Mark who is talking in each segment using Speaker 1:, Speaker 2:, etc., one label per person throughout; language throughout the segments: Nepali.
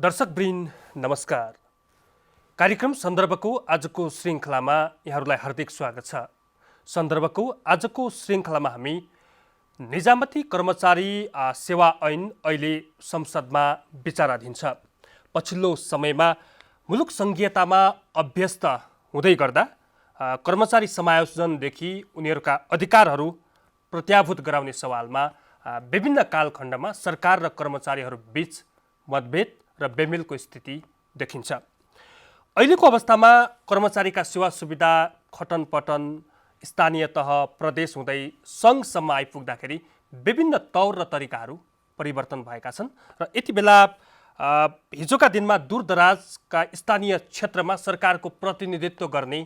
Speaker 1: दर्शकवृन्द नमस्कार। कार्यक्रम सन्दर्भको आजको श्रृङ्खलामा यहाँहरूलाई हार्दिक स्वागत छ। सन्दर्भको आजको श्रृङ्खलामा हामी निजामती कर्मचारी सेवा ऐन अहिले संसदमा विचाराधीन छ। पछिल्लो समयमा मुलुक सङ्घीयतामा अभ्यस्त हुँदै गर्दा कर्मचारी समायोजनदेखि उनीहरूका अधिकारहरू प्रत्याभूत गराउने सवालमा विभिन्न कालखण्डमा सरकार र कर्मचारीहरू बीच मतभेद र बेमेलको स्थिति देखिन्छ। अहिलेको अवस्थामा कर्मचारीका सेवा सुविधा खटनपटन स्थानीय तह प्रदेश हुँदै सङ्घसम्म आइपुग्दाखेरि विभिन्न तौर र तरिकाहरू परिवर्तन भएका छन् र यति बेला हिजोका दिनमा दूरदराजका स्थानीय क्षेत्रमा सरकारको प्रतिनिधित्व गर्ने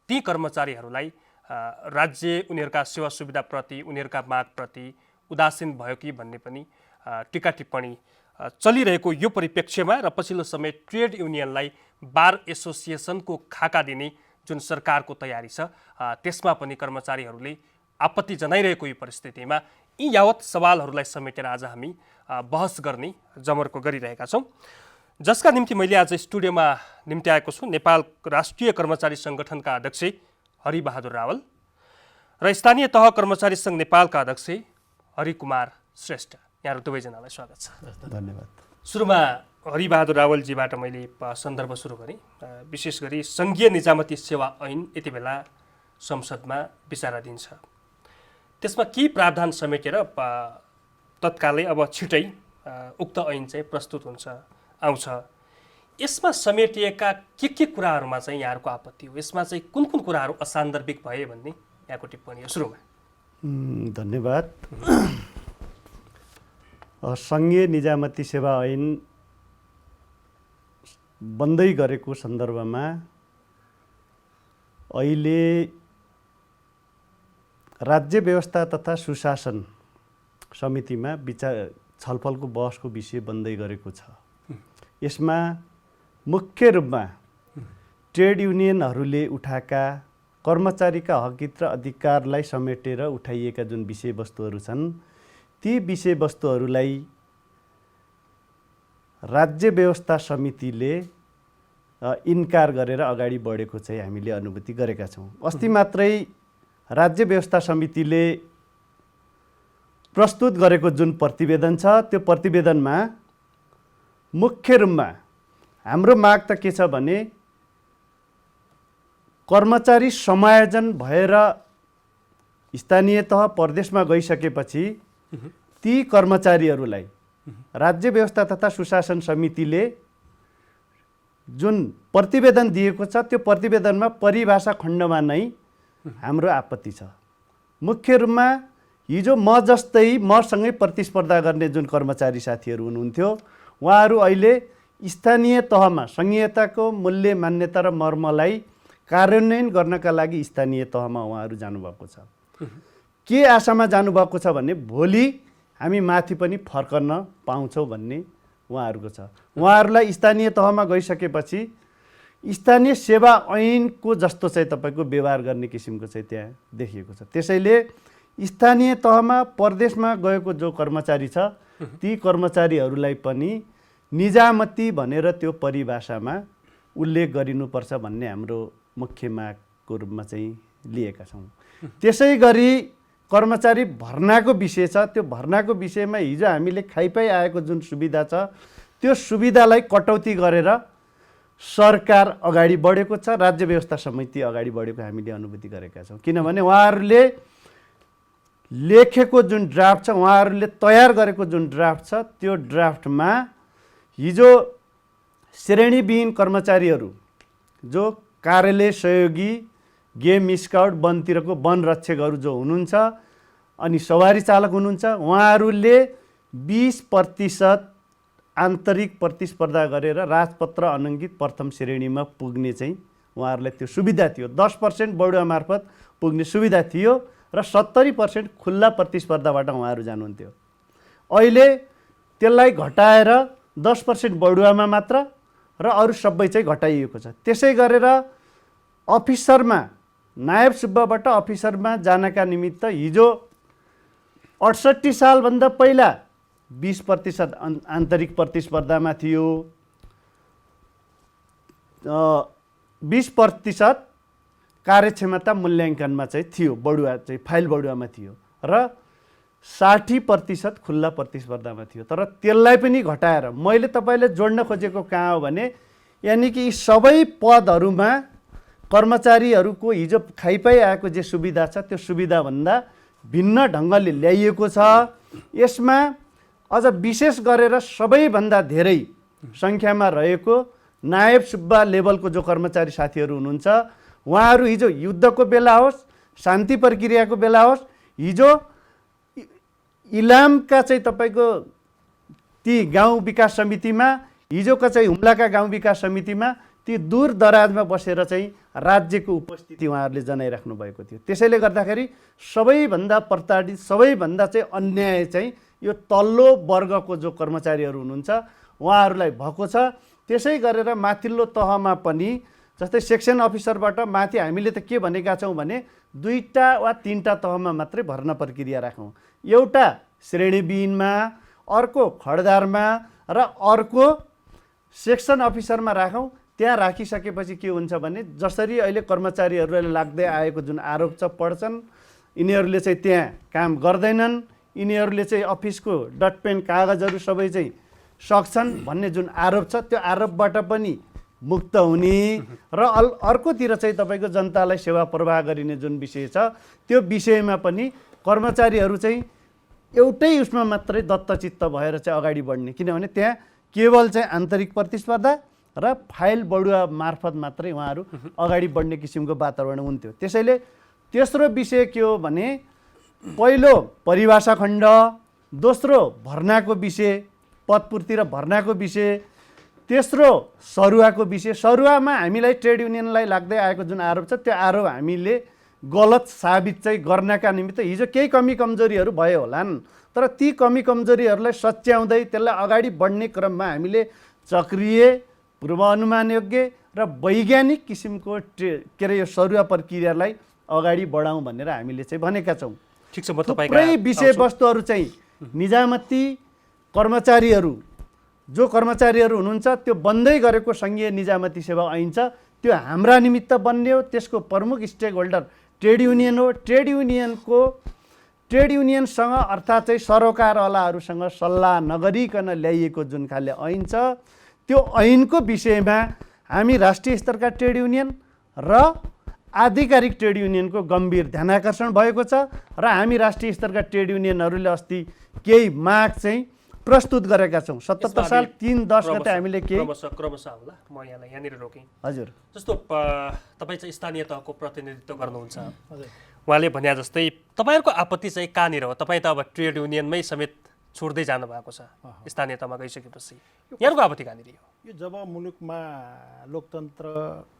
Speaker 1: ती कर्मचारीहरूलाई राज्य उनीहरूका सेवा सुविधाप्रति उनीहरूका मागप्रति उदासीन भयो कि भन्ने पनि टीका टिप्पणी चलिरहेको यो परिप्रेक्ष्यमा र पछिल्लो समय ट्रेड युनियनलाई बार एसोसिएसनको खाका दिने जुन सरकारको तयारी छ त्यसमा पनि कर्मचारीहरूले आपत्ति जनाइरहेको यो परिस्थितिमा यी यावत सवालहरूलाई समेटेर आज हामी बहस गर्ने जमर्को गरिरहेका छौँ, जसका निम्ति मैले आज स्टुडियोमा निम्ति आएको छु नेपाल राष्ट्रिय कर्मचारी सङ्गठनका अध्यक्ष हरिबहादुर रावल र स्थानीय तह कर्मचारी सङ्घ नेपालका अध्यक्ष हरिकुमार श्रेष्ठ। यहाँहरू दुवैजनालाई स्वागत छ।
Speaker 2: धन्यवाद।
Speaker 1: सुरुमा हरिबहादुर रावलजीबाट मैले सन्दर्भ सुरु गरेँ। विशेष गरी सङ्घीय निजामती सेवा ऐन यति बेला संसदमा विचाराधीन छ। त्यसमा के प्रावधान समेटेर तत्कालै अब छिटै उक्त ऐन चाहिँ प्रस्तुत आउँछ। यसमा समेटिएका के कुराहरूमा चाहिँ यहाँहरूको आपत्ति हो? यसमा चाहिँ कुन कुन कुराहरू असान्दर्भिक भए भन्ने यहाँको टिप्पणी हो? सुरुमा
Speaker 2: धन्यवाद। सङ्घीय निजामती सेवा ऐन बन्दै गरेको सन्दर्भमा अहिले राज्य व्यवस्था तथा सुशासन समितिमा छलफलको बहसको विषय बन्दै गरेको छ। यसमा मुख्य रूपमा ट्रेड युनियनहरूले उठाएका कर्मचारीका हकित र अधिकारलाई समेटेर उठाइएका जुन विषयवस्तुहरू छन् ती विषयवस्तुहरूलाई राज्य व्यवस्था समितिले इन्कार गरेर अगाडि बढेको चाहिँ हामीले अनुभूति गरेका छौँ। अस्ति मात्रै राज्य व्यवस्था समितिले प्रस्तुत गरेको जुन प्रतिवेदन छ त्यो प्रतिवेदनमा मुख्य रूपमा हाम्रो माग त के छ भने कर्मचारी समायोजन भएर स्थानीय तह प्रदेशमा गइसकेपछि ती कर्मचारीहरूलाई राज्य व्यवस्था तथा सुशासन समितिले जुन प्रतिवेदन दिएको छ त्यो प्रतिवेदनमा परिभाषा खण्डमा नै हाम्रो आपत्ति छ। मुख्य रूपमा हिजो म जस्तै मसँगै प्रतिस्पर्धा गर्ने जुन कर्मचारी साथीहरू हुनुहुन्थ्यो उहाँहरू अहिले स्थानीय तहमा सङ्घीयताको मूल्य मान्यता र मर्मलाई कार्यान्वयन गर्नका लागि स्थानीय तहमा उहाँहरू जानुभएको छ। के आशामा जानुभएको छ भने भोलि हामी माथि पनि फर्कन पाउँछौँ भन्ने उहाँहरूको छ। उहाँहरूलाई स्थानीय तहमा गइसकेपछि स्थानीय सेवा ऐनको जस्तो चाहिँ तपाईँको व्यवहार गर्ने किसिमको चाहिँ त्यहाँ देखिएको छ। त्यसैले स्थानीय तहमा प्रदेशमा गएको जो कर्मचारी छ ती कर्मचारीहरूलाई पनि निजामती भनेर त्यो परिभाषामा उल्लेख गरिनुपर्छ भन्ने हाम्रो मुख्य मागको रूपमा चाहिँ लिएका छौँ। त्यसै गरी कर्मचारी भर्नाको विषय छ। त्यो भर्नाको विषयमा हिजो हामीले खाइपाइ आएको जुन सुविधा छ त्यो सुविधालाई कटौती गरेर सरकार अगाडि बढेको छ, राज्य व्यवस्था समिति अगाडि बढेको हामीले अनुभूति गरेका छौँ। किनभने उहाँहरूले लेखेको जुन ड्राफ्ट छ उहाँहरूले तयार गरेको जुन ड्राफ्ट छ त्यो ड्राफ्टमा हिजो श्रेणीविहीन कर्मचारीहरू जो कार्यालय सहयोगी गेम स्काउट वनतिरको वनरक्षकहरू जो हुनुहुन्छ अनि सवारी चालक हुनुहुन्छ उहाँहरूले 20% आन्तरिक प्रतिस्पर्धा गरेर राजपत्र अनङ्कित प्रथम श्रेणीमा पुग्ने चाहिँ उहाँहरूलाई त्यो सुविधा थियो। 10% बढुवा मार्फत पुग्ने सुविधा थियो र 70% खुल्ला प्रतिस्पर्धाबाट उहाँहरू जानुहुन्थ्यो। अहिले त्यसलाई घटाएर 10% बढुवामा मात्र र अरू सबै चाहिँ घटाइएको छ। त्यसै गरेर अफिसरमा नायब सुब्बाबाट अफिसरमा जानका निमित्त हिजो 68 सालभन्दा पहिला 20% आन्तरिक प्रतिस्पर्धामा थियो, 20% कार्यक्षमता मूल्याङ्कनमा चाहिँ थियो, बढुवा चाहिँ फाइल बढुवामा थियो र 60% खुल्ला प्रतिस्पर्धामा थियो। तर त्यसलाई पनि घटाएर मैले तपाईँले जोड्न खोजेको कहाँ हो भने यानि कि सबै पदहरूमा कर्मचारीहरूको हिजो खाइपाइ आएको जे सुविधा छ त्यो सुविधाभन्दा भिन्न ढङ्गले ल्याइएको छ। यसमा अझ विशेष गरेर सबैभन्दा धेरै सङ्ख्यामा रहेको नायब सुब्बा लेभलको जो कर्मचारी साथीहरू हुनुहुन्छ, उहाँहरू हिजो युद्धको बेला होस्, शान्ति प्रक्रियाको बेला होस्, हिजो इलामका चाहिँ तपाईँको ती गाउँ विकास समितिमा, हिजोका चाहिँ हुम्लाका गाउँ विकास समितिमा ती दूर दराजमा बसेर चाहिँ राज्यको उपस्थिति उहाँहरूले जनाइराख्नु भएको थियो। त्यसैले गर्दाखेरि सबैभन्दा प्रताडित, सबैभन्दा चाहिँ अन्याय चाहिँ यो तल्लो वर्गको जो कर्मचारीहरू हुनुहुन्छ उहाँहरूलाई भएको छ। त्यसै गरेर माथिल्लो तहमा पनि जस्तै सेक्सन अफिसरबाट माथि हामीले त के भनेका छौँ भने 2टा वा 3टा तहमा मात्रै भर्ना प्रक्रिया राखौँ, एउटा श्रेणीविहीनमा, अर्को खडदारमा र अर्को सेक्सन अफिसरमा राखौँ। त्यहाँ राखिसकेपछि के हुन्छ भने जसरी अहिले कर्मचारीहरूलाई लाग्दै आएको जुन आरोप छ पढ्छन्, यिनीहरूले चाहिँ त्यहाँ काम गर्दैनन्, यिनीहरूले चाहिँ अफिसको डट पेन कागजहरू सबै चाहिँ सक्छन् भन्ने जुन आरोप छ त्यो आरोपबाट पनि मुक्त हुने र अर्कोतिर चाहिँ तपाईँको जनतालाई सेवा प्रवाह गरिने जुन विषय छ त्यो विषयमा पनि कर्मचारीहरू चाहिँ एउटै उसमा मात्रै दत्तचित्त भएर चाहिँ अगाडि बढ्ने, किनभने त्यहाँ केवल चाहिँ आन्तरिक प्रतिस्पर्धा र फाइल बढुवा मार्फत मात्रै उहाँहरू अगाडि बढ्ने किसिमको वातावरण हुन्थ्यो। त्यसैले तेस्रो विषय के हो भने पहिलो परिभाषा खण्ड, दोस्रो भर्नाको विषय, पदपूर्ति र भर्नाको विषय, तेस्रो सरुवाको विषय। सरुवामा हामीलाई ट्रेड युनियनलाई लाग्दै आएको जुन आरोप छ त्यो आरोप हामीले गलत साबित चाहिँ गर्नका निमित्त हिजो केही कमी कमजोरीहरू भयो होलान्, तर ती कमी कमजोरीहरूलाई सच्याउँदै त्यसलाई अगाडि बढ्ने क्रममा हामीले चक्रिय, पूर्वानुमान योग्य र वैज्ञानिक किसिमको के अरे यो सरुवा प्रक्रियालाई अगाडि बढाउँ भनेर हामीले चाहिँ भनेका छौँ।
Speaker 1: ठिक छ, म तपाईँका
Speaker 2: थुप्रै विषयवस्तुहरू चाहिँ निजामती कर्मचारीहरू जो कर्मचारीहरू हुनुहुन्छ त्यो बन्दै गरेको सङ्घीय निजामती सेवा ऐन छ त्यो हाम्रा निमित्त बन्ने हो। त्यसको प्रमुख स्टेक होल्डर ट्रेड युनियन हो। ट्रेड युनियनसँग अर्थात् चाहिँ सरकारवालाहरूसँग सल्लाह नगरिकन ल्याइएको जुन खाले ऐन छ त्यो ऐनको विषयमा हामी राष्ट्रिय स्तरका ट्रेड युनियन र आधिकारिक ट्रेड युनियनको गम्भीर ध्यानाकर्षण भएको छ र हामी राष्ट्रिय स्तरका ट्रेड युनियनहरूले अस्ति केही माग चाहिँ प्रस्तुत गरेका छौँ। 77 साल 3/10 गते हामीले
Speaker 1: क्रमशः होला। म यहाँलाई यहाँनिर रोकेँ।
Speaker 2: हजुर,
Speaker 1: जस्तो तपाईँ चाहिँ स्थानीय तहको प्रतिनिधित्व गर्नुहुन्छ, उहाँले भने जस्तै तपाईँहरूको आपत्ति चाहिँ कहाँनिर हो? तपाईँ त अब ट्रेड युनियनमै समेत छोड्दै जानु भएको छ, स्थानीय तहमा गइसकेपछि यहाँको आपत्ति कहाँनिर हो?
Speaker 3: यो जब मुलुकमा लोकतन्त्र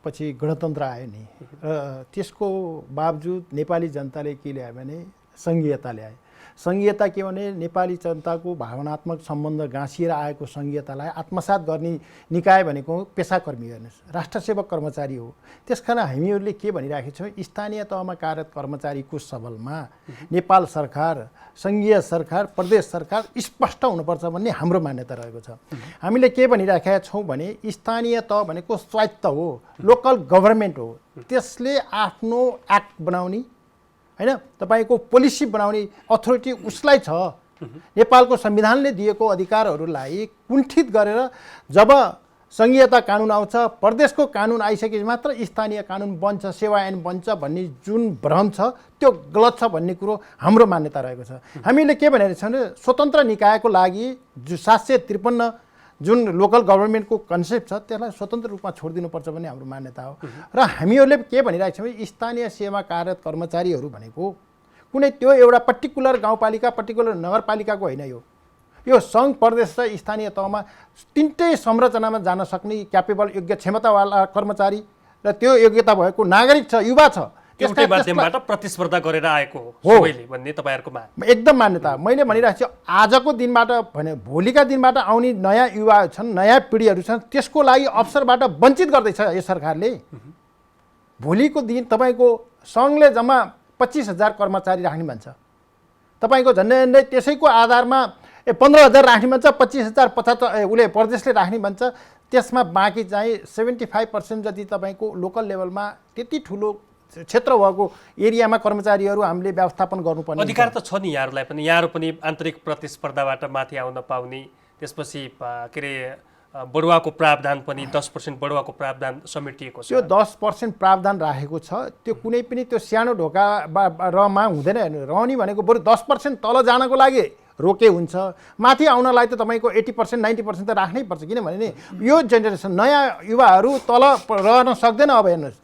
Speaker 3: पछि गणतन्त्र आयो नि र त्यसको बावजुद नेपाली जनताले के ल्यायो भने सङ्घीयता ल्याए। सङ्घीयता के भने नेपाली जनताको भावनात्मक सम्बन्ध गाँसिएर आएको सङ्घीयतालाई आत्मसात गर्ने निकाय भनेको पेसाकर्मी हेर्नुहोस्, राष्ट्रसेवक कर्मचारी हो। त्यसकारण हामीहरूले के भनिराखेका छौँ, स्थानीय तहमा कार्यरत कर्मचारीको सबलमा नेपाल सरकार, सङ्घीय सरकार, प्रदेश सरकार स्पष्ट हुनुपर्छ भन्ने हाम्रो मान्यता रहेको छ। हामीले के भनिराखेका छौँ भने स्थानीय तह भनेको स्वायत्त हो, लोकल गभर्मेन्ट हो। त्यसले आफ्नो एक्ट बनाउने हैन, तपाईँको पोलिसी बनाउने अथोरिटी उसलाई छ। नेपालको संविधानले दिएको अधिकारहरूलाई कुण्ठित गरेर जब सङ्घीयता कानुन आउँछ, प्रदेशको कानुन आइसकेपछि मात्र स्थानीय कानुन बन्छ, सेवा ऐन बन्छ भन्ने जुन भ्रम छ त्यो गलत छ भन्ने कुरो हाम्रो मान्यता रहेको छ। हामीले के भनेर छौँ भने स्वतन्त्र निकायको लागि जो 753 जुन लोकल गभर्मेन्टको कन्सेप्ट छ त्यसलाई स्वतन्त्र रूपमा छोडिदिनुपर्छ भन्ने हाम्रो मान्यता हो। र हामीहरूले के भनिरहेको छौँ भने स्थानीय सेवा कार्यरत कर्मचारीहरू भनेको कुनै त्यो एउटा पर्टिकुलर गाउँपालिका, पर्टिकुलर नगरपालिकाको होइन। यो सङ्घ, प्रदेश र स्थानीय तहमा तिनटै संरचनामा जान सक्ने क्यापेबल, योग्य, क्षमतावाला कर्मचारी र त्यो योग्यता भएको नागरिक छ, युवा छ।
Speaker 1: एउटै माध्यमबाट प्रतिस्पर्धा गरेर आएको हो सबैले भन्ने तपाईँहरूको माग
Speaker 3: एकदम मान्यता। मैले भनिरहेको छु आजको दिनबाट भने भोलिका दिनबाट आउने नयाँ युवा छन्, नयाँ पिँढीहरू छन्, त्यसको लागि अवसरबाट वञ्चित गर्दैछ यो सरकारले। भोलिको दिन तपाईँको सङ्घले जम्मा 25,000 कर्मचारी राख्ने भन्छ, तपाईँको झन्डै त्यसैको आधारमा 15,000 राख्ने भन्छ, 25,000 उसले प्रदेशले राख्ने भन्छ। त्यसमा बाँकी चाहिँ 75% जति तपाईँको लोकल लेभलमा त्यति ठुलो क्षेत्र भएको एरियामा कर्मचारीहरू हामीले व्यवस्थापन गर्नुपर्ने
Speaker 1: अधिकार त छ नि यहाँहरूलाई पनि, यहाँहरू पनि आन्तरिक प्रतिस्पर्धाबाट माथि आउन पाउने, त्यसपछि के अरे बढुवाको प्रावधान पनि 10% बढुवाको प्रावधान समेटिएको छ।
Speaker 3: त्यो 10% प्रावधान राखेको छ, त्यो कुनै पनि त्यो सानो ढोकामा हुँदैन। रहनी भनेको बरु 10% तल जानको लागि रोके हुन्छ, माथि आउनलाई त तपाईँको 80% 90% त राख्नै पर्छ। किनभने नि यो जेनेरेसन नयाँ युवाहरू तल रहन सक्दैन। अब हेर्नुहोस्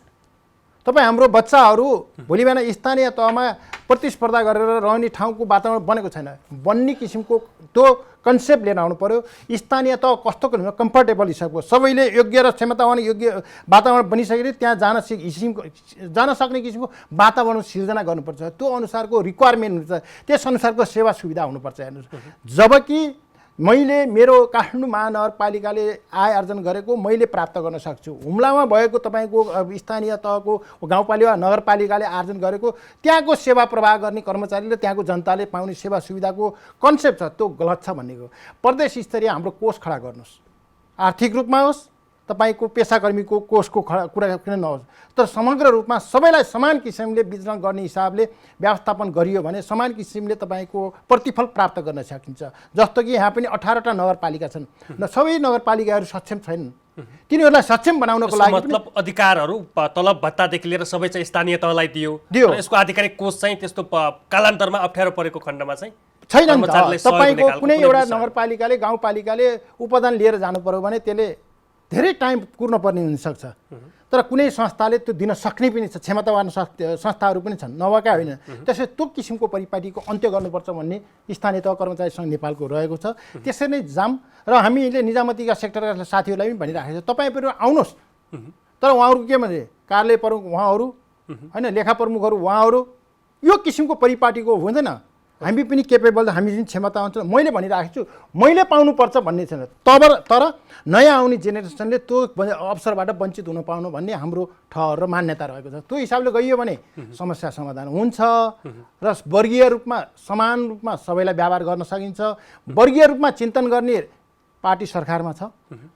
Speaker 3: तपाईँ हाम्रो बच्चाहरू भोलि बिहान स्थानीय तहमा प्रतिस्पर्धा गरेर रहने ठाउँको वातावरण बनेको छैन। बन्ने किसिमको त्यो कन्सेप्ट लिएर आउनु पर्यो। स्थानीय तह कस्तो कम्फर्टेबल हिसाबको सबैले योग्य र क्षमतावान योग्य वातावरण बनिसकेर त्यहाँ जान सक्ने किसिमको वातावरण सिर्जना गर्नुपर्छ। त्यो अनुसारको रिक्वायरमेन्ट हुन्छ, त्यस अनुसारको सेवा सुविधा हुनुपर्छ। हेर्नुहोस् जबकि मैले मेरो काठमाडौँ महानगरपालिकाले आय आर्जन गरेको मैले प्राप्त गर्न सक्छु, हुम्लामा भएको तपाईँको स्थानीय तहको गाउँपालिका नगरपालिकाले आर्जन गरेको त्यहाँको सेवा प्रवाह गर्ने कर्मचारीले त्यहाँको जनताले पाउने सेवा सुविधाको कन्सेप्ट छ त्यो गलत छ भन्नेको। प्रदेश स्तरीय हाम्रो कोष खडा गर्नुहोस्, आर्थिक रूपमा होस् तपाईँको पेसाकर्मीको कोषको कुरा किन नहोस्, तर समग्र रूपमा सबैलाई समान किसिमले वितरण गर्ने हिसाबले व्यवस्थापन गरियो भने समान किसिमले तपाईँको प्रतिफल प्राप्त गर्न सकिन्छ। जस्तो कि यहाँ पनि 18वटा नगरपालिका छन् र सबै नगरपालिकाहरू सक्षम छैनन्। तिनीहरूलाई सक्षम बनाउनको लागि
Speaker 1: मतलब अधिकारहरू तलब भत्तादेखि लिएर सबै चाहिँ स्थानीय तहलाई दियो, यसको आधिकारिक कोष चाहिँ त्यस्तो कालान्तरमा अप्ठ्यारो परेको खण्डमा चाहिँ
Speaker 3: छैन। तपाईँको कुनै एउटा नगरपालिकाले गाउँपालिकाले उपदान लिएर जानु पर्यो भने त्यसले धेरै टाइम कुर्न पर्ने हुनसक्छ, तर कुनै संस्थाले त्यो दिन सक्ने पनि छ, क्षमतावान संस्थाहरू पनि छन्, नभएका होइन। त्यसैले त्यो किसिमको परिपाटीको अन्त्य गर्नुपर्छ भन्ने स्थानीय तह कर्मचारी सङ्घ नेपालको रहेको छ। त्यसरी नै जाम र हामीले निजामतीका सेक्टरका साथीहरूलाई पनि भनिराखेको छ तपाईँ पनि आउनुहोस्, तर उहाँहरूको के भने कार्यालय प्रमुख उहाँहरू होइन, लेखा प्रमुखहरू उहाँहरू यो किसिमको परिपाटीको हुँदैन। हामी पनि केपेबल, हामी जुन क्षमता हुन्छ मैले भनिराखेको छु, मैले पाउनुपर्छ भन्ने छैन। तर नयाँ आउने जेनेरेसनले त्यो अवसरबाट वञ्चित हुन पाउनु भन्ने हाम्रो ठहर र मान्यता रहेको छ। त्यो हिसाबले गइयो भने समस्या समाधान हुन्छ र वर्गीय रूपमा समान रूपमा सबैलाई व्यवहार गर्न सकिन्छ। वर्गीय रूपमा चिन्तन गर्ने पार्टी सरकारमा छ,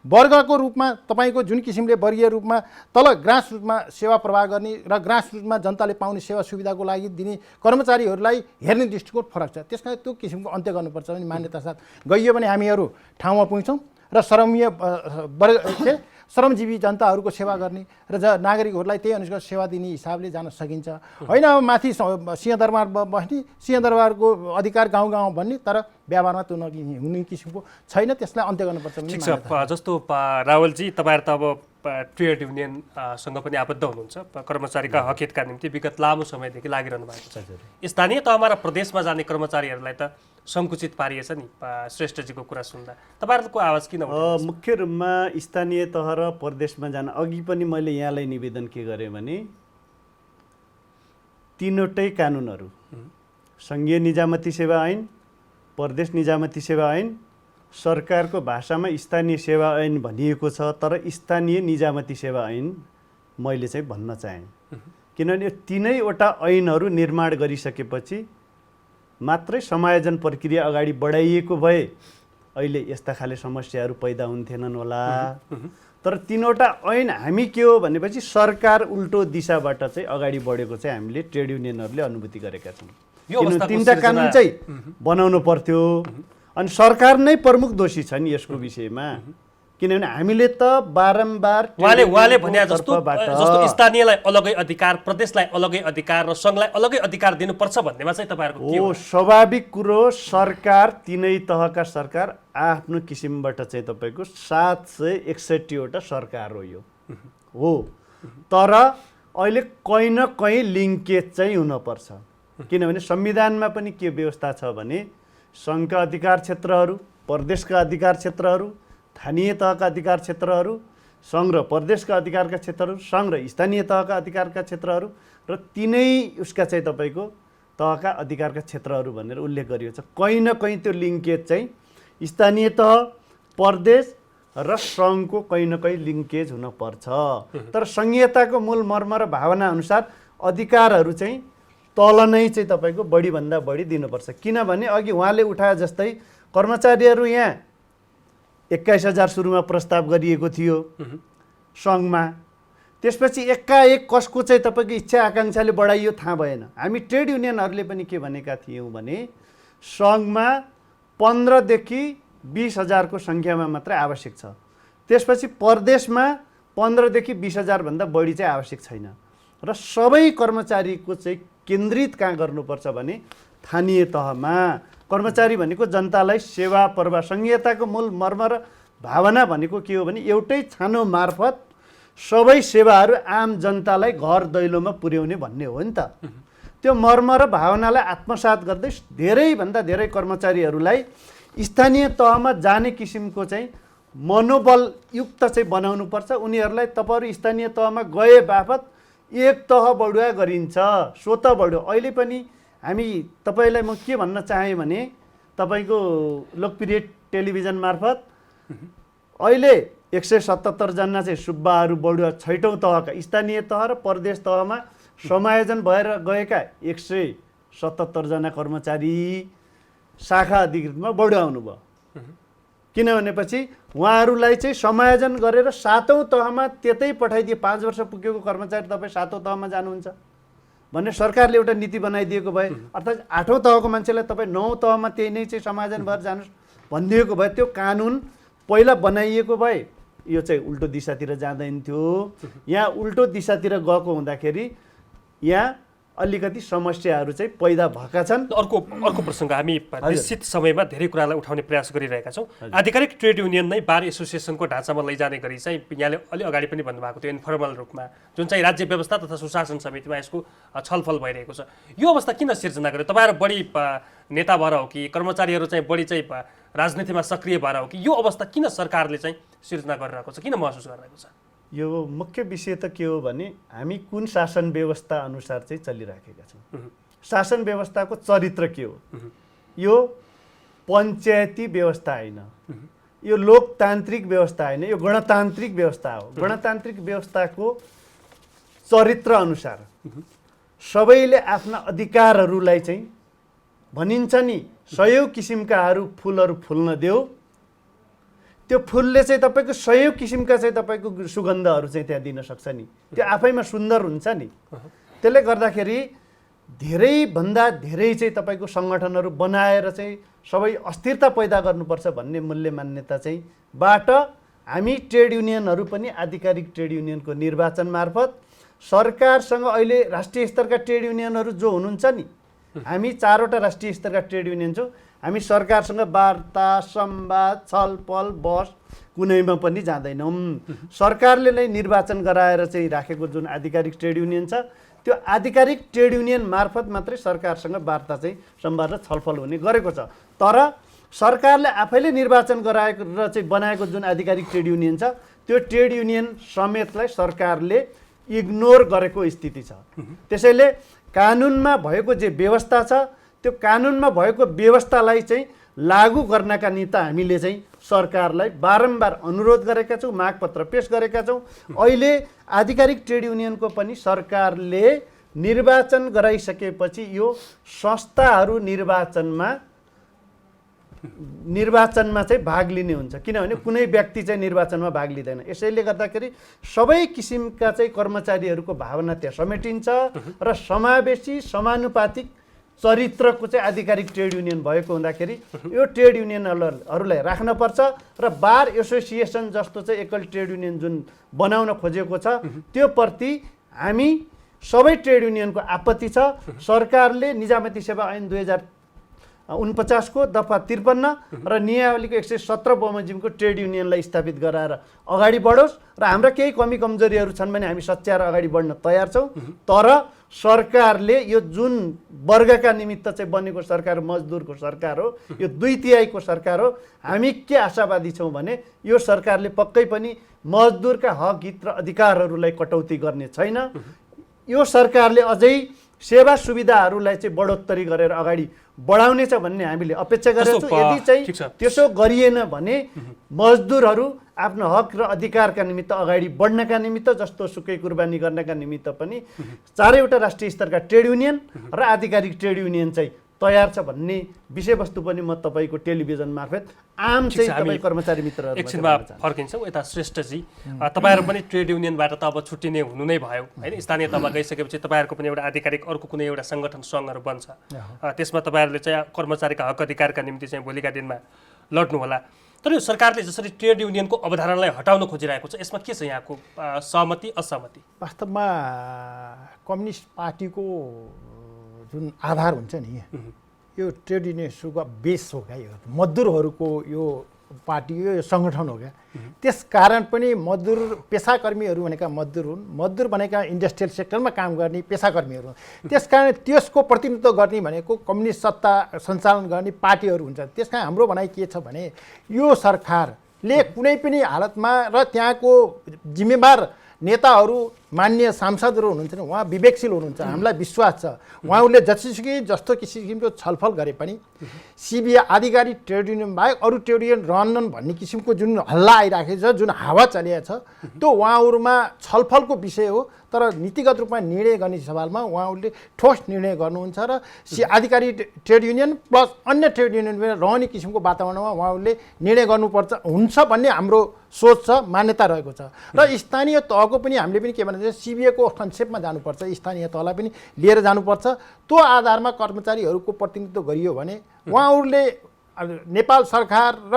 Speaker 3: वर्गको रूपमा तपाईँको जुन किसिमले वर्गीय रूपमा तल ग्रास रुटमा सेवा प्रवाह गर्ने र ग्रास रुटमा जनताले पाउने सेवा सुविधाको लागि दिने कर्मचारीहरूलाई हेर्ने दृष्टिकोण फरक छ। त्यस कारण त्यो किसिमको अन्त्य गर्नुपर्छ भने मान्यता साथ गइयो भने हामीहरू ठाउँमा पुग्छौँ र श्रमजीवी जनताहरूको सेवा गर्ने र नागरिकहरूलाई त्यही अनुसार सेवा दिने हिसाबले जान सकिन्छ। होइन अब माथि सिंहदरबार बस्ने, सिंहदरबारको अधिकार गाउँ गाउँ भन्ने, तर व्यवहारमा त्यो हुने किसिमको छैन। त्यसलाई अन्त्य गर्नुपर्छ।
Speaker 1: ठिक छ। जस्तो रावलजी तपाईँहरू त अब ट्रेड युनियनसँग पनि आबद्ध हुनुहुन्छ, कर्मचारीका हकहितका निम्ति विगत लामो समयदेखि लागिरहनु भएको छ। स्थानीय तहमा र प्रदेशमा जाने कर्मचारीहरूलाई त सङ्कुचित पारिएछ नि श्रेष्ठजीको कुरा सुन्दा, तपाईँहरूको आवाज किन?
Speaker 2: मुख्य रूपमा स्थानीय तह र प्रदेशमा जान अघि पनि मैले यहाँलाई निवेदन के गरेँ भने तीनवटै कानुनहरू, सङ्घीय निजामती सेवा ऐन, प्रदेश निजामती सेवा ऐन, सरकारको भाषामा स्थानीय सेवा ऐन भनिएको छ, तर स्थानीय निजामती सेवा ऐन मैले चाहिँ भन्न चाहेँ। किनभने तीनैवटा ऐनहरू निर्माण गरिसकेपछि मात्रै समायोजन प्रक्रिया अगाडि बढाइएको भए अहिले यस्ता खाले समस्याहरू पैदा हुन्थेनन् होला। तर तीनवटा ऐन हामी के हो भनेपछि सरकार उल्टो दिशाबाट चाहिँ अगाडि बढेको चाहिँ हामीले ट्रेड युनियनहरूले अनुभूति गरेका छौँ। किनभने तीनवटा कानुन चाहिँ बनाउनु पर्थ्यो अनि सरकार नै प्रमुख दोषी छ नि यसको विषयमा। किनभने हामीले त बारम्बार
Speaker 1: उहाँले भने जस्तो स्थानीयलाई अलगै अधिकार, प्रदेशलाई अलगै अधिकार र सङ्घलाई अलगै अधिकार दिनुपर्छ भन्नेमा चाहिँ तपाईँहरूको के हो?
Speaker 2: स्वाभाविक कुरो, सरकार तिनै तहका सरकार आफ्नो किसिमबाट चाहिँ तपाईँको 761वटा सरकार हो यो हो, तर अहिले कहीँ न कहीँ लिङ्केज चाहिँ हुनपर्छ। किनभने संविधानमा पनि के व्यवस्था छ भने सङ्घका अधिकार क्षेत्रहरू, प्रदेशका अधिकार क्षेत्रहरू, स्थानीय तहका अधिकार क्षेत्रहरू, सङ्घ र प्रदेशका अधिकारका क्षेत्रहरू, सङ्घ र स्थानीय तहका अधिकारका क्षेत्रहरू र तिनै उसका चाहिँ तपाईँको तहका अधिकारका क्षेत्रहरू भनेर उल्लेख गरिएको छ। कहीँ न कहीँ त्यो लिङ्केज चाहिँ स्थानीय तह, प्रदेश र सङ्घको कहीँ न कहीँ लिङ्केज हुनपर्छ। तर सङ्घीयताको मूल मर्म र भावना अनुसार अधिकारहरू चाहिँ तल नै चाहिँ तपाईँको बढीभन्दा बढी दिनुपर्छ। किनभने अघि उहाँले उठाए जस्तै कर्मचारीहरू यहाँ 21,000 सुरुमा प्रस्ताव गरिएको थियो सङ्घमा। त्यसपछि एकाएक कसको चाहिँ तपाईँको इच्छा आकाङ्क्षाले बढाइयो थाहा भएन। हामी ट्रेड युनियनहरूले पनि के भनेका थियौँ भने सङ्घमा 15,000 देखि 20,000 को सङ्ख्यामा मात्रै आवश्यक छ। त्यसपछि प्रदेशमा 15,000 देखि 20,000 भन्दा बढी चाहिँ आवश्यक छैन र सबै कर्मचारीको चाहिँ केन्द्रित कहाँ गर्नुपर्छ भने स्थानीय तहमा। कर्मचारी भनेको जनतालाई सेवा प्रवाह, सङ्घीयताको मूल मर्म र भावना भनेको के हो भने एउटै छानो मार्फत सबै सेवाहरू आम जनतालाई घर दैलोमा पुर्याउने भन्ने हो नि त। त्यो मर्म र भावनालाई आत्मसात गर्दै धेरैभन्दा धेरै कर्मचारीहरूलाई स्थानीय तहमा जाने किसिमको चाहिँ मनोबलयुक्त चाहिँ बनाउनुपर्छ। उनीहरूलाई तपाईँहरू स्थानीय तहमा गए बापत एक तह बढुवा गरिन्छ, स्वत बढुवा। अहिले पनि हामी तपाईँलाई म के भन्न चाहेँ भने तपाईँको लोकप्रिय टेलिभिजन मार्फत अहिले 177 जना चाहिँ सुब्बाहरू बढुवा 6औँ तहका स्थानीय तह र प्रदेश तहमा समायोजन भएर गएका 177 जना कर्मचारी शाखा अधिकृतमा बढुवा आउनुभयो। किनभनेपछि उहाँहरूलाई चाहिँ समायोजन गरेर 7औँ तहमा त्यतै पठाइदिए। 5 वर्ष पुगेको कर्मचारी तपाईँ 7औँ तहमा जानुहुन्छ भन्ने सरकारले एउटा नीति बनाइदिएको भए, अर्थात् 8औँ तहको मान्छेलाई तपाईँ 9औँ तहमा त्यही नै चाहिँ समायोजन भएर जानुहोस् भनिदिएको भए त्यो कानुन पहिला बनाइएको भए यो चाहिँ उल्टो दिशातिर जाँदैन थियो। यहाँ उल्टो दिशातिर गएको हुँदाखेरि यहाँ अलिकति समस्याहरू चाहिँ पैदा भएका छन्।
Speaker 1: अर्को प्रसङ्ग हामी निश्चित समयमा धेरै कुरालाई उठाउने प्रयास गरिरहेका छौँ। आधिकारिक ट्रेड युनियन नै बार एसोसिएसनको ढाँचामा लैजाने गरी चाहिँ यहाँले अलि अगाडि पनि भन्नुभएको थियो इन्फर्मल रूपमा, जुन चाहिँ राज्य व्यवस्था तथा सुशासन समितिमा यसको छलफल भइरहेको छ। यो अवस्था किन सिर्जना गर्यो? तपाईँहरू बढी नेता भएर हो कि कर्मचारीहरू चाहिँ बढी चाहिँ राजनीतिमा सक्रिय भएर हो कि यो अवस्था किन सरकारले चाहिँ सिर्जना गरिरहेको छ, किन महसुस गरिरहेको छ?
Speaker 2: यो मुख्य विषय त के हो भने हामी कुन शासन व्यवस्था अनुसार चाहिँ चलिराखेका छौँ। शासन व्यवस्थाको चरित्र के हो? यो पञ्चायती व्यवस्था होइन, यो लोकतान्त्रिक व्यवस्था होइन, यो गणतान्त्रिक व्यवस्था हो। गणतान्त्रिक व्यवस्थाको चरित्र अनुसार सबैले आफ्ना अधिकारहरूलाई चाहिँ भनिन्छ नि 100 किसिमकाहरू फुलहरू फुल्न देऊ, त्यो फुलले चाहिँ तपाईँको 100 किसिमका चाहिँ तपाईँको सुगन्धहरू चाहिँ त्यहाँ दिन सक्छ नि। त्यो आफैमा सुन्दर हुन्छ नि। त्यसले गर्दाखेरि धेरैभन्दा धेरै चाहिँ तपाईँको सङ्गठनहरू बनाएर चाहिँ सबै अस्थिरता पैदा गर्नुपर्छ भन्ने मूल्य मान्यता चाहिँ बाट हामी ट्रेड युनियनहरू पनि आधिकारिक ट्रेड युनियनको निर्वाचन मार्फत सरकारसँग अहिले राष्ट्रिय स्तरका ट्रेड युनियनहरू जो हुनुहुन्छ नि, हामी 4वटा राष्ट्रिय स्तरका ट्रेड युनियन छौँ। हामी सरकारसँग वार्ता, संवाद, छलफल, बहस कुनैमा पनि जाँदैनौँ। सरकारले नै निर्वाचन गराएर चाहिँ राखेको जुन आधिकारिक ट्रेड युनियन छ, त्यो आधिकारिक ट्रेड युनियन मार्फत मात्रै सरकारसँग वार्ता चाहिँ संवाद र छलफल हुने गरेको छ। तर सरकारले आफैले निर्वाचन गराएको र चाहिँ बनाएको जुन आधिकारिक ट्रेड युनियन छ, त्यो ट्रेड युनियन समेतलाई सरकारले इग्नोर गरेको स्थिति छ। त्यसैले कानुनमा भएको जे व्यवस्था छ, त्यो कानुनमा भएको व्यवस्थालाई चाहिँ लागू गर्नका निमित्त हामीले चाहिँ सरकारलाई बारम्बार अनुरोध गरेका छौँ, मागपत्र पेश गरेका छौँ। अहिले आधिकारिक ट्रेड युनियनको पनि सरकारले निर्वाचन गराइसकेपछि यो संस्थाहरू निर्वाचनमा चाहिँ भाग लिने हुन्छ, किनभने कुनै व्यक्ति चाहिँ निर्वाचनमा भाग लिँदैन। यसैले गर्दाखेरि सबै किसिमका चाहिँ कर्मचारीहरूको भावना त्यहाँ समेटिन्छ र समावेशी समानुपातिक चरित्रको चाहिँ आधिकारिक ट्रेड युनियन भएको हुँदाखेरि यो ट्रेड युनियनहरूलाई राख्नुपर्छ र बार एसोसिएसन जस्तो चाहिँ एकल ट्रेड युनियन जुन बनाउन खोजेको छ त्यो प्रति हामी सबै ट्रेड युनियनको आपत्ति छ। सरकारले निजामती सेवा ऐन 2049 को दफा 53 र नियमावलीको 117 बमोजिमको ट्रेड युनियनलाई स्थापित गराएर अगाडि बढोस् र हाम्रा केही कमी कमजोरीहरू छन् भने हामी सच्याएर अगाडि बढ्न तयार छौँ। तर सरकारले यो जुन वर्गका निमित्त चाहिँ बनेको सरकार मजदुरको सरकार हो, यो 2/3 सरकार हो। हामी के आशावादी छौँ भने यो सरकारले पक्कै पनि मजदुरका हक हित र अधिकारहरूलाई कटौती गर्ने छैन। यो सरकारले अझै सेवा सुविधाहरूलाई चाहिँ बढोत्तरी गरेर अगाडि बढाउनेछ भन्ने हामीले अपेक्षा गरेका छौँ। यदि चाहिँ त्यसो गरिएन भने मजदुरहरू आफ्नो हक र अधिकारका निमित्त अगाडि बढ्नका निमित्त जस्तो सुकै कुर्बानी गर्नका निमित्त पनि 4वटा राष्ट्रिय स्तरका ट्रेड युनियन र आधिकारिक ट्रेड युनियन चाहिँ तयार छ भन्ने विषयवस्तु पनि म तपाईँको टेलिभिजन मार्फत आम चाहिँ तपाईँ कर्मचारी मित्रहरू
Speaker 1: एकछिनमा फर्किन्छौँ। यता श्रेष्ठजी, तपाईँहरू पनि ट्रेड युनियनबाट त अब छुट्टिने हुनु नै भयो होइन? स्थानीय तहमा गइसकेपछि तपाईँहरूको पनि एउटा आधिकारिक अर्को कुनै एउटा सङ्गठन सङ्घहरू बन्छ, त्यसमा तपाईँहरूले चाहिँ कर्मचारीका हक अधिकारका निम्ति चाहिँ भोलिका दिनमा लड्नु होला। तर यो सरकारले जसरी ट्रेड युनियनको अवधारणालाई हटाउन खोजिरहेको छ, यसमा के छ यहाँको सहमति असहमति?
Speaker 3: वास्तवमा कम्युनिस्ट पार्टीको जुन आधार हुन्छ नि, यो ट्रेड युनियनहरूको बेस हो क्या, यो मजदुरहरूको यो पार्टी यो सङ्गठन हो क्या। त्यस कारण पनि मजदुर पेसाकर्मीहरू भनेका मजदुर हुन्, मजदुर भनेका इन्डस्ट्रियल सेक्टरमा काम गर्ने पेसाकर्मीहरू हुन्। त्यस कारण त्यसको प्रतिनिधित्व गर्ने भनेको कम्युनिस्ट सत्ता सञ्चालन गर्ने पार्टीहरू हुन्छ। त्यस कारण हाम्रो भनाइ के छ भने यो सरकारले कुनै पनि हालतमा र त्यहाँको जिम्मेवार नेताहरू मान्य सांसदहरू हुनुहुन्छ नि, उहाँ विवेकशील हुनुहुन्छ, हामीलाई विश्वास छ। उहाँहरूले जस्तो किसिमको छलफल गरे पनि सिबिआई आधिकारिक ट्रेड युनियन बाहेक अरू ट्रेड युनियन रहन्नन् भन्ने किसिमको जुन हल्ला आइराखेको छ, जुन हावा चलिएको छ, त्यो उहाँहरूमा छलफलको विषय हो। तर नीतिगत रूपमा निर्णय गर्ने सवालमा उहाँहरूले ठोस निर्णय गर्नुहुन्छ र आधिकारिक ट्रेड युनियन प्लस अन्य ट्रेड युनियनमा रहने किसिमको वातावरणमा उहाँहरूले निर्णय गर्नुपर्छ हुन्छ भन्ने हाम्रो सोच छ, मान्यता रहेको छ। र स्थानीय तहको पनि हामीले पनि के भन्छ, सिबिआईको संक्षेपमा जानुपर्छ, स्थानीय तहलाई पनि लिएर जानुपर्छ। त्यो आधारमा कर्मचारीहरूको प्रतिनिधित्व गरियो भने उहाँहरूले नेपाल सरकार र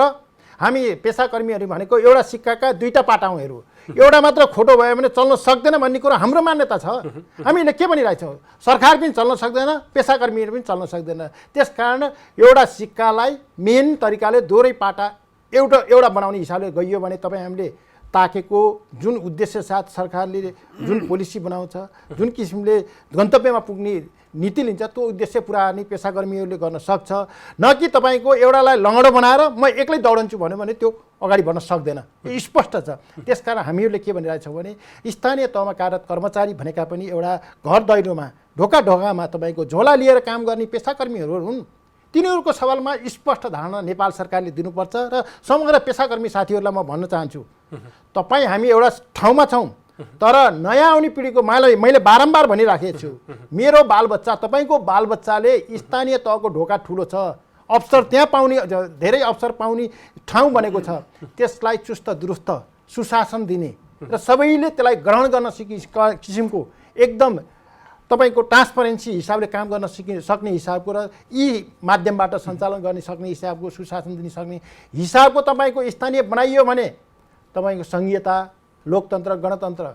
Speaker 3: हामी पेसाकर्मीहरू भनेको एउटा सिक्काका दुईटा पाटाउँहरू, एउटा मात्र खोटो भयो भने चल्न सक्दैन भन्ने कुरो हाम्रो मान्यता छ। हामीले के भनिरहेछौँ, सरकार पनि चल्न सक्दैन, पेसाकर्मीहरू पनि चल्न सक्दैन। त्यस कारण एउटा सिक्कालाई मेन तरिकाले दोहोरै पाटा एउटा बनाउने हिसाबले गइयो भने तपाईँ हामीले ताकेको जुन उद्देश्य साथ सरकारले जुन पोलिसी बनाउँछ, जुन किसिमले गन्तव्यमा पुग्ने नीति लिन्छ, त्यो उद्देश्य पुरा गर्ने पेसाकर्मीहरूले गर्न सक्छ। न कि तपाईँको एउटालाई लङ्गडो बनाएर म एक्लै दौडन्छु भन्यो भने त्यो अगाडि बढ्न सक्दैन, यो स्पष्ट छ। त्यसकारण हामीहरूले के भनिरहेछौँ भने स्थानीय तहमा कार्यरत कर्मचारी भनेका पनि एउटा घर दैलोमा ढोका ढोकामा तपाईँको झोला लिएर काम गर्ने पेसाकर्मीहरू हुन्। तिनीहरूको सवालमा स्पष्ट धारणा नेपाल सरकारले दिनुपर्छ। र समग्र पेसाकर्मी साथीहरूलाई म भन्न चाहन्छु, तपाईँ हामी एउटा ठाउँमा छौँ, तर नयाँ आउने पिँढीको मैले बारम्बार भनिराखेको छु, मेरो बालबच्चा तपाईँको बालबच्चाले स्थानीय तहको ढोका ठुलो छ, अवसर त्यहाँ पाउने धेरै अवसर पाउने ठाउँ बनेको छ। त्यसलाई चुस्त दुरुस्त सुशासन दिने र सबैले त्यसलाई ग्रहण गर्न किसिमको एकदम तपाईँको ट्रान्सपरेन्सी हिसाबले काम गर्न सक्ने हिसाबको र यी माध्यमबाट सञ्चालन गर्ने सक्ने हिसाबको सुशासन दिन सक्ने हिसाबको तपाईँको स्थानीय बनाइयो भने तपाईँको सङ्घीयता, लोकतन्त्र, गणतन्त्र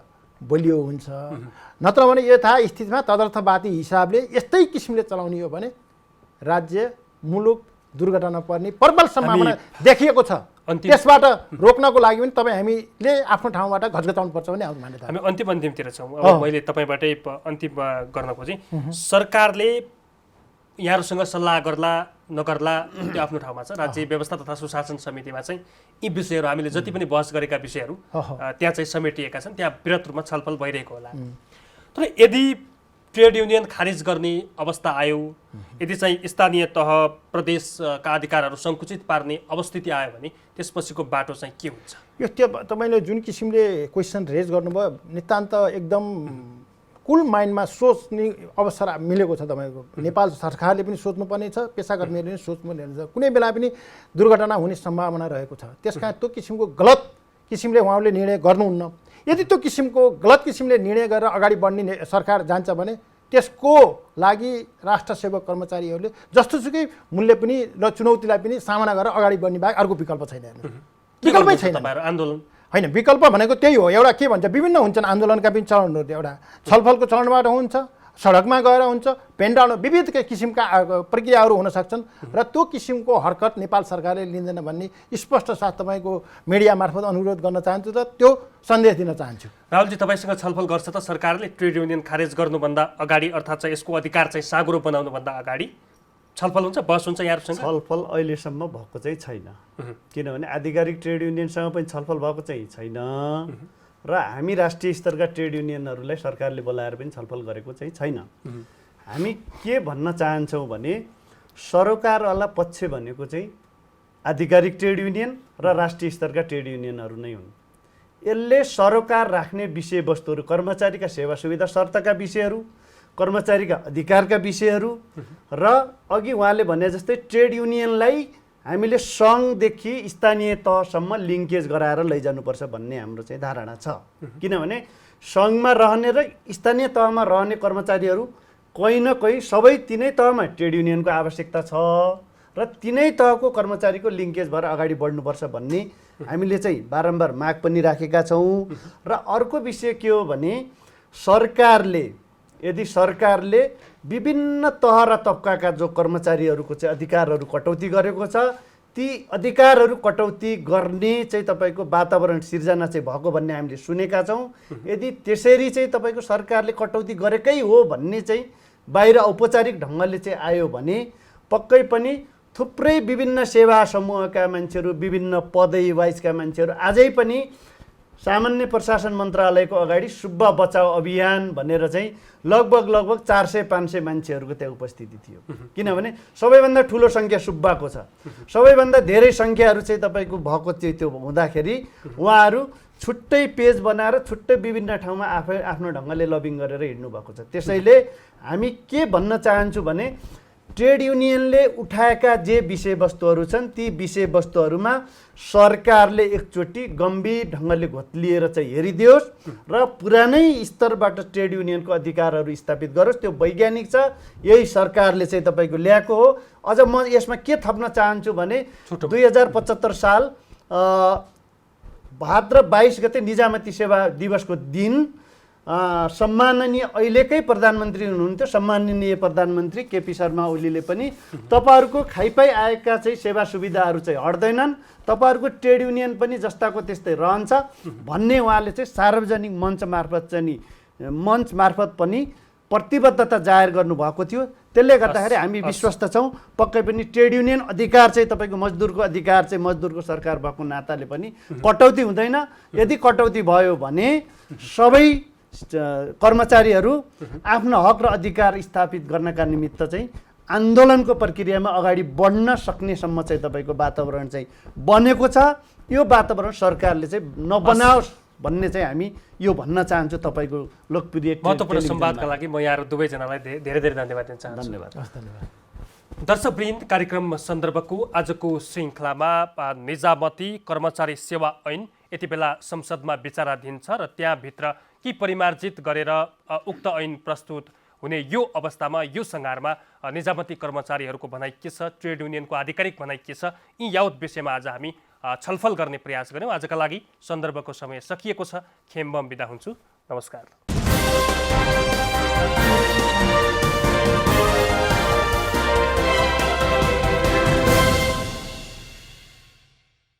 Speaker 3: बलियो हुन्छ। नत्र भने यथास्थितिमा तदर्थवादी हिसाबले यस्तै किसिमले चलाउने हो भने राज्य मुलुक दुर्घटना पर्ने प्रबल सम्भावना देखिएको छ। त्यसबाट रोक्नको लागि पनि तपाईँ हामीले आफ्नो ठाउँबाट घचघचाउनुपर्छ भन्ने हाम्रो मान्यता।
Speaker 1: हामी अन्तिमतिर छौँ। अब मैले तपाईँबाटै अन्तिम गर्न खोजेँ, सरकारले यहाँहरूसँग सल्लाह गर्ला नगर्ला त्यो आफ्नो ठाउँमा छ। राज्य व्यवस्था तथा सुशासन समितिमा चाहिँ यी विषयहरू हामीले जति पनि बहस गरेका विषयहरू त्यहाँ चाहिँ समेटिएका छन्, त्यहाँ वृहत रूपमा छलफल भइरहेको होला। तर यदि ट्रेड युनियन खारिज गर्ने अवस्था आयो, यदि चाहिँ स्थानीय तह प्रदेशका अधिकारहरू सङ्कुचित पार्ने अवस्थिति आयो भने त्यसपछिको बाटो चाहिँ के हुन्छ?
Speaker 3: यो त्यो तपाईँले जुन किसिमले क्वेसन रेज गर्नुभयो नितान्त एकदम कुल माइन्डमा सोच्ने अवसर मिलेको छ। तपाईँको नेपाल सरकारले पनि सोच्नुपर्ने छ, पेसाकर्मीहरूले पनि सोच्नुपर्ने छ। कुनै बेला पनि दुर्घटना हुने सम्भावना रहेको छ। त्यस कारण त्यो किसिमको गलत किसिमले उहाँहरूले निर्णय गर्नुहुन्न। यदि त्यो किसिमको गलत किसिमले निर्णय गरेर अगाडि बढ्ने सरकार जान्छ भने त्यसको लागि राष्ट्र सेवक कर्मचारीहरूले जस्तोसुकै मूल्य पनि र चुनौतीलाई पनि सामना गरेर अगाडि बढ्ने बाहेक अर्को विकल्प छैन। विकल्पै छैन।
Speaker 1: आन्दोलन
Speaker 3: होइन, विकल्प भनेको त्यही हो। एउटा के भन्छ, विभिन्न हुन्छन् आन्दोलनका पनि चरणहरू। एउटा छलफलको चरणबाट हुन्छ, सडकमा गएर हुन्छ, पेन्डाउन विविध किसिमका प्रक्रियाहरू हुन सक्छन् र त्यो किसिमको हरकत नेपाल सरकारले लिँदैन भन्ने स्पष्ट साथ तपाईँको मिडिया मार्फत अनुरोध गर्न चाहन्छु र त्यो सन्देश दिन चाहन्छु।
Speaker 1: राहुलजी, तपाईँसँग छलफल गर्छ त सरकारले ट्रेड युनियन खारेज गर्नुभन्दा अगाडि, अर्थात् चाहिँ यसको अधिकार चाहिँ साँगुरो बनाउनुभन्दा अगाडि छलफल हुन्छ, बहस हुन्छ यहाँहरूसँग?
Speaker 2: छलफल अहिलेसम्म भएको चाहिँ छैन, किनभने आधिकारिक ट्रेड युनियनसँग पनि छलफल भएको चाहिँ छैन र हामी राष्ट्रिय स्तरका ट्रेड युनियनहरूलाई सरकारले बोलाएर पनि छलफल गरेको चाहिँ छैन। हामी के भन्न चाहन्छौँ भने सरकारवाला पक्ष भनेको चाहिँ आधिकारिक ट्रेड युनियन र राष्ट्रिय स्तरका ट्रेड युनियनहरू नै हुन्। यसले सरोकार राख्ने विषयवस्तुहरू, कर्मचारीका सेवा सुविधा शर्तका विषयहरू, कर्मचारीका अधिकारका विषयहरू र अघि उहाँले भने जस्तै ट्रेड युनियनलाई हामीले सङ्घदेखि स्थानीय तहसम्म लिङ्केज गराएर लैजानुपर्छ भन्ने हाम्रो चाहिँ धारणा छ। किनभने सङ्घमा रहने र स्थानीय तहमा रहने कर्मचारीहरू कहीँ न कहीँ सबै तिनै तहमा ट्रेड युनियनको आवश्यकता छ र तिनै तहको कर्मचारीको लिङ्केज भएर अगाडि बढ्नुपर्छ भन्ने हामीले चाहिँ बारम्बार माग पनि राखेका छौँ। र अर्को विषय के हो भने यदि सरकारले विभिन्न तह र तबकाका जो कर्मचारीहरूको चाहिँ अधिकारहरू कटौती गरेको छ ती अधिकारहरू कटौती गर्ने चाहिँ तपाईँको वातावरण सिर्जना चाहिँ भएको भन्ने हामीले सुनेका छौँ। यदि त्यसरी चाहिँ तपाईँको सरकारले कटौती गरेकै हो भन्ने चाहिँ बाहिर औपचारिक ढङ्गले चाहिँ आयो भने पक्कै पनि थुप्रै विभिन्न सेवा समूहका मान्छेहरू विभिन्न पदवी वाइजका मान्छेहरू आजै पनि सामान्य प्रशासन मन्त्रालयको अगाडि सुब्बा बचाओ अभियान भनेर चाहिँ लगभग 400-500 मान्छेहरूको त्यहाँ उपस्थिति थियो। किनभने सबैभन्दा ठुलो सङ्ख्या सुब्बाको छ, सबैभन्दा धेरै सङ्ख्याहरू चाहिँ तपाईँको भएको चाहिँ त्यो हुँदाखेरि उहाँहरू छुट्टै पेज बनाएर छुट्टै विभिन्न ठाउँमा आफै आफ्नो ढङ्गले लबिङ गरेर हिँड्नु भएको छ। त्यसैले हामी के भन्न चाहन्छु भने ट्रेड युनियनले उठाएका जे विषयवस्तुहरू छन् ती विषयवस्तुहरूमा सरकारले एकचोटि गम्भीर ढङ्गले घोत्लिएर चाहिँ हेरिदियोस् र पुरानै स्तरबाट ट्रेड युनियनको अधिकारहरू स्थापित गरोस्। त्यो वैज्ञानिक छ, यही सरकारले चाहिँ तपाईँको ल्याएको हो। अझ म यसमा के थप्न चाहन्छु भने 2075 साल भाद्र 22 गते निजामती सेवा दिवसको दिन सम्माननीय अहिलेकै प्रधानमन्त्री हुनुहुन्थ्यो सम्माननीय प्रधानमन्त्री केपी शर्मा ओलीले पनि तपाईँहरूको खाइपाई आएका चाहिँ सेवा सुविधाहरू चाहिँ हट्दैनन्, तपाईँहरूको ट्रेड युनियन पनि जस्ताको त्यस्तै रहन्छ भन्ने उहाँले चाहिँ सार्वजनिक मञ्च मार्फत पनि प्रतिबद्धता जाहेर गर्नुभएको थियो। त्यसले गर्दाखेरि हामी विश्वस्त छौँ पक्कै पनि ट्रेड युनियन अधिकार चाहिँ तपाईँको मजदुरको अधिकार चाहिँ मजदुरको सरकार भएको नाताले पनि कटौती हुँदैन। यदि कटौती भयो भने सबै कर्मचारीहरू आफ्नो हक र अधिकार स्थापित गर्नका निमित्त चाहिँ आन्दोलनको प्रक्रियामा अगाडि बढ्न सक्नेसम्म चाहिँ तपाईँको वातावरण चाहिँ बनेको छ। यो वातावरण सरकारले चाहिँ नबनाओस् भन्ने चाहिँ हामी यो भन्न चाहन्छु। तपाईँको लोकप्रिय
Speaker 1: महत्त्वपूर्ण संवादका लागि म यहाँ दुवैजनालाई धेरै धेरै धन्यवाद दिन चाहन्छु।
Speaker 3: धन्यवाद।
Speaker 1: दर्शकवृन्द, कार्यक्रम सन्दर्भको आजको श्रृङ्खलामा निजामती कर्मचारी सेवा ऐन यति बेला संसदमा विचाराधीन छ र त्यहाँभित्र के परिमार्जित गरेर उक्त ऐन प्रस्तुत हुने यो अवस्थामा यो सङ्घारमा निजामती कर्मचारीहरूको भनाइ के छ, ट्रेड युनियनको आधिकारिक भनाइ के छ, यी यावत विषयमा आज हामी छलफल गर्ने प्रयास गऱ्यौँ। आजका लागि सन्दर्भको समय सकिएको छ। खेम्बम बिदा हुन्छु। नमस्कार।